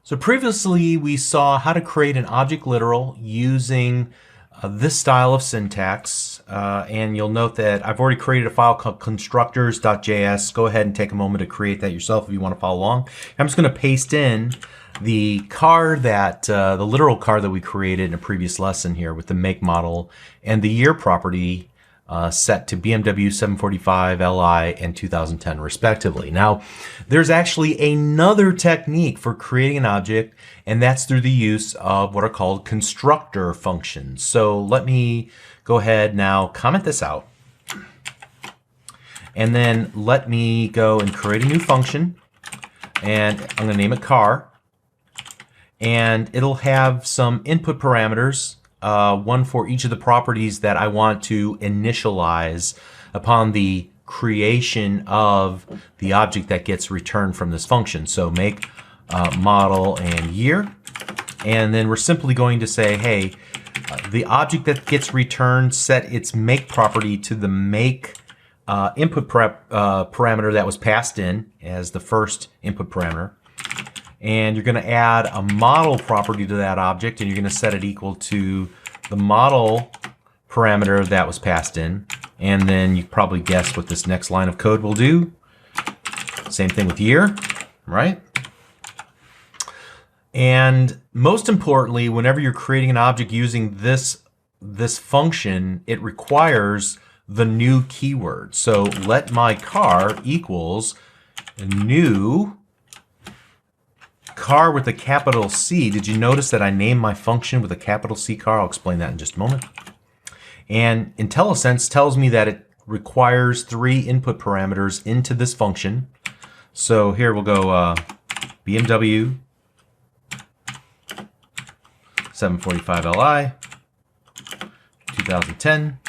So previously we saw how to create an object literal using this style of syntax. And you'll note that I've already created a file called constructors.js. Go ahead and take a moment to create that yourself if you want to follow along. I'm just going to paste in the car that, the literal car that we created in a previous lesson here with the make, model, and the year property set to BMW 745 Li and 2010 respectively. Now, there's actually another technique for creating an object, and that's through the use of what are called constructor functions. So let me go ahead now, comment this out, and then let me go and create a new function, and I'm going to name it car, and it'll have some input parameters, one for each of the properties that I want to initialize upon the creation of the object that gets returned from this function. So make, model, and year. And then we're simply going to say, hey, the object that gets returned, set its make property to the make input parameter that was passed in as the first input parameter. And you're going to add a model property to that object, and you're going to set it equal to the model parameter that was passed in. And then you probably guessed what this next line of code will do. Same thing with year, right? And most importantly, whenever you're creating an object using this function, it requires the new keyword. So let my car equals a new car with a capital C. Did you notice that I named my function with a capital C car? I'll explain that in just a moment. And IntelliSense tells me that it requires 3 input parameters into this function. So here we'll go BMW 745 Li 2010.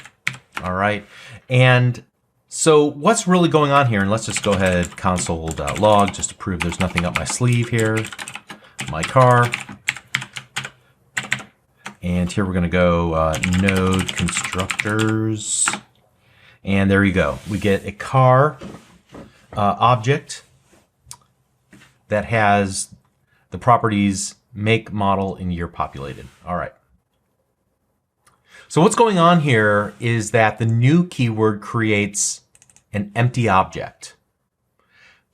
All right. And so what's really going on here, and let's just go ahead console.log just to prove there's nothing up my sleeve here. My car. And here we're going to go node constructors. And there you go. We get a car object that has the properties make, model, and year populated. All right. So what's going on here is that the new keyword creates an empty object.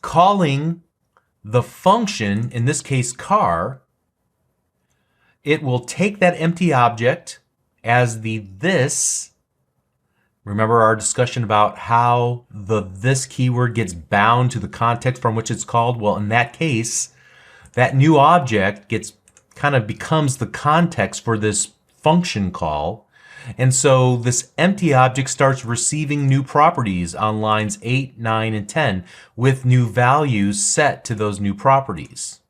Calling the function, in this case car, it will take that empty object as the this. Remember our discussion about how the this keyword gets bound to the context from which it's called? Well, in that case, that new object becomes the context for this function call. And so this empty object starts receiving new properties on lines 8, 9, and 10 with new values set to those new properties.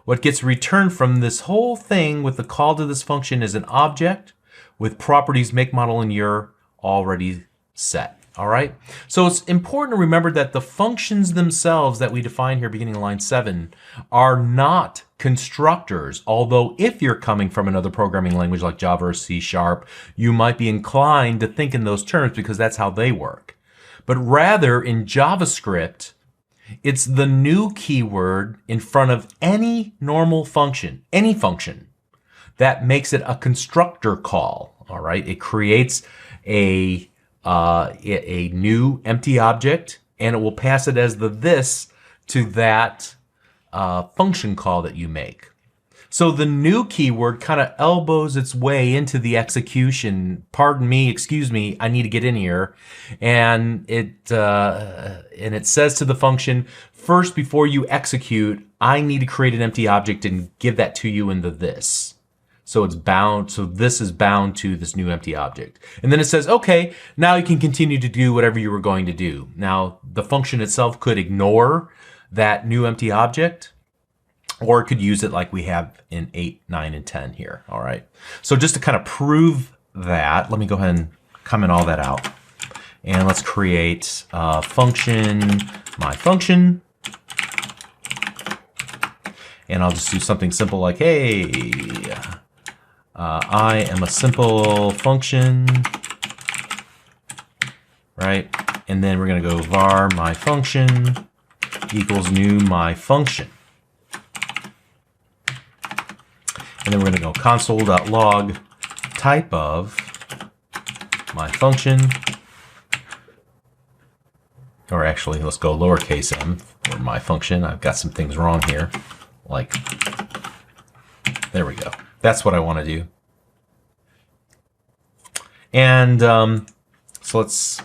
What gets returned from this whole thing with the call to this function is an object with properties make, model, and year already set. All right. So it's important to remember that the functions themselves that we define here beginning of line 7 are not constructors. Although if you're coming from another programming language like Java or C#, you might be inclined to think in those terms because that's how they work. But rather in JavaScript, it's the new keyword in front of any normal function, any function, that makes it a constructor call. All right. It creates a new empty object, and it will pass it as the this to that function call that you make. So the new keyword kind of elbows its way into the execution. Pardon me, excuse me, I need to get in here. And it says to the function, first, before you execute, I need to create an empty object and give that to you in the this. So it's bound, so this is bound to this new empty object. And then it says, okay, now you can continue to do whatever you were going to do. Now, the function itself could ignore that new empty object, or it could use it like we have in 8, 9, and 10 here. All right. So just to kind of prove that, let me go ahead and comment all that out. And let's create a function, my function. And I'll just do something simple like, hey, I am a simple function, right? And then we're going to go var my function equals new my function. And then we're going to go console.log type of my function. Or actually, let's go lowercase m for my function. I've got some things wrong here. Like, there we go. That's what I want to do. And so let's,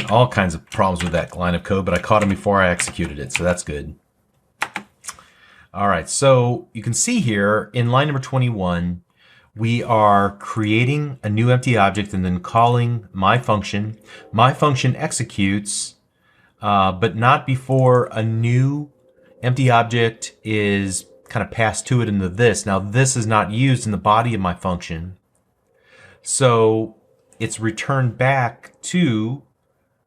all kinds of problems with that line of code, but I caught him before I executed it, so that's good. All right, so you can see here in line number 21, we are creating a new empty object and then calling my function. My function executes, but not before a new empty object is kind of passed to it into this. Now, this is not used in the body of my function. So it's returned back to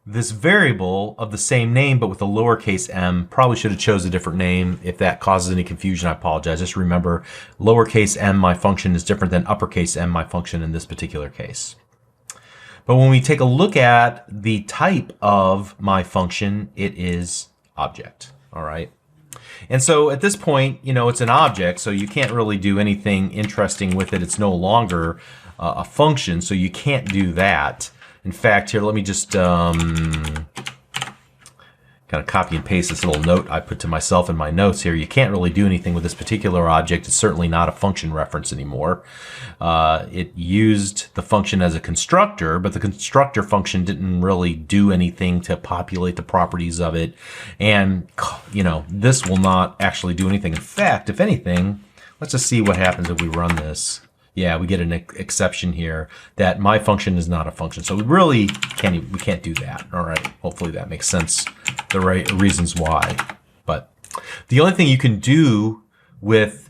this variable of the same name, but with a lowercase m. Probably should have chose a different name. If that causes any confusion, I apologize. Just remember, lowercase m, my function, is different than uppercase m, my function, in this particular case. But when we take a look at the type of my function, it is object. All right. And so at this point, you know, it's an object, so you can't really do anything interesting with it. It's no longer a function, so you can't do that. In fact, here, let me just kind of copy and paste this little note I put to myself in my notes here. You can't really do anything with this particular object. It's certainly not a function reference anymore. It used the function as a constructor, but the constructor function didn't really do anything to populate the properties of it. And, you know, this will not actually do anything. In fact, if anything, let's just see what happens if we run this. Yeah, we get an exception here that my function is not a function. So we really can't do that. All right, hopefully that makes sense, the right reasons why. But the only thing you can do with,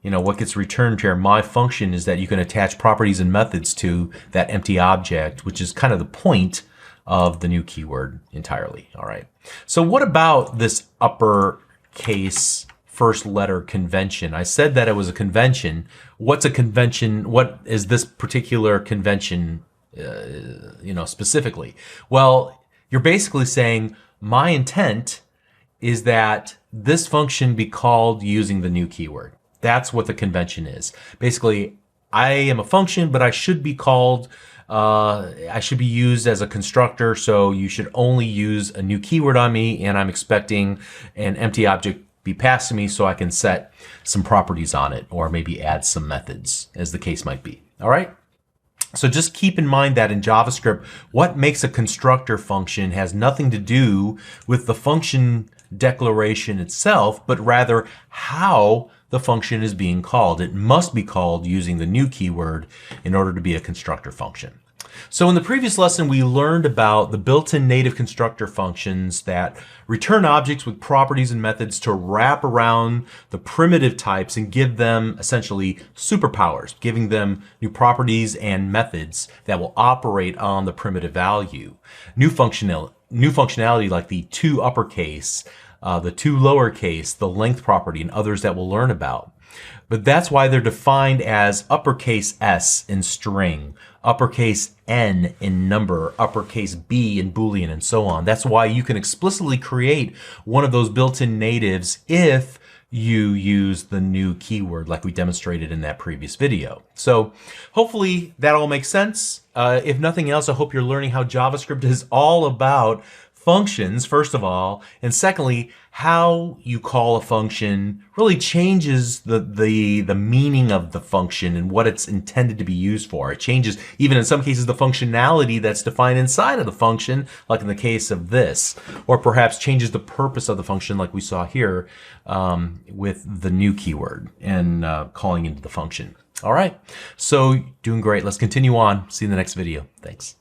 you know, what gets returned here, my function, is that you can attach properties and methods to that empty object, which is kind of the point of the new keyword entirely. All right. So what about this uppercase first letter convention? I said that it was a convention. What's a convention? What is this particular convention, you know, specifically? Well, you're basically saying my intent is that this function be called using the new keyword. That's what the convention is. Basically, I am a function, but I should be called, I should be used as a constructor, so you should only use a new keyword on me, and I'm expecting an empty object be passed to me so I can set some properties on it, or maybe add some methods, as the case might be. All right? So just keep in mind that in JavaScript, what makes a constructor function has nothing to do with the function declaration itself, but rather how the function is being called. It must be called using the new keyword in order to be a constructor function. So in the previous lesson, we learned about the built-in native constructor functions that return objects with properties and methods to wrap around the primitive types and give them essentially superpowers, giving them new properties and methods that will operate on the primitive value. New functionality like the to uppercase, the to lowercase, the length property, and others that we'll learn about. But that's why they're defined as uppercase S in string, uppercase N in number, uppercase B in Boolean, and so on. That's why you can explicitly create one of those built-in natives if you use the new keyword like we demonstrated in that previous video. So hopefully that all makes sense. If nothing else, I hope you're learning how JavaScript is all about functions, first of all, and secondly, how you call a function really changes the meaning of the function and what it's intended to be used for. It changes, even in some cases, the functionality that's defined inside of the function, like in the case of this, or perhaps changes the purpose of the function like we saw here with the new keyword and calling into the function. All right, so doing great. Let's continue on. See you in the next video. Thanks.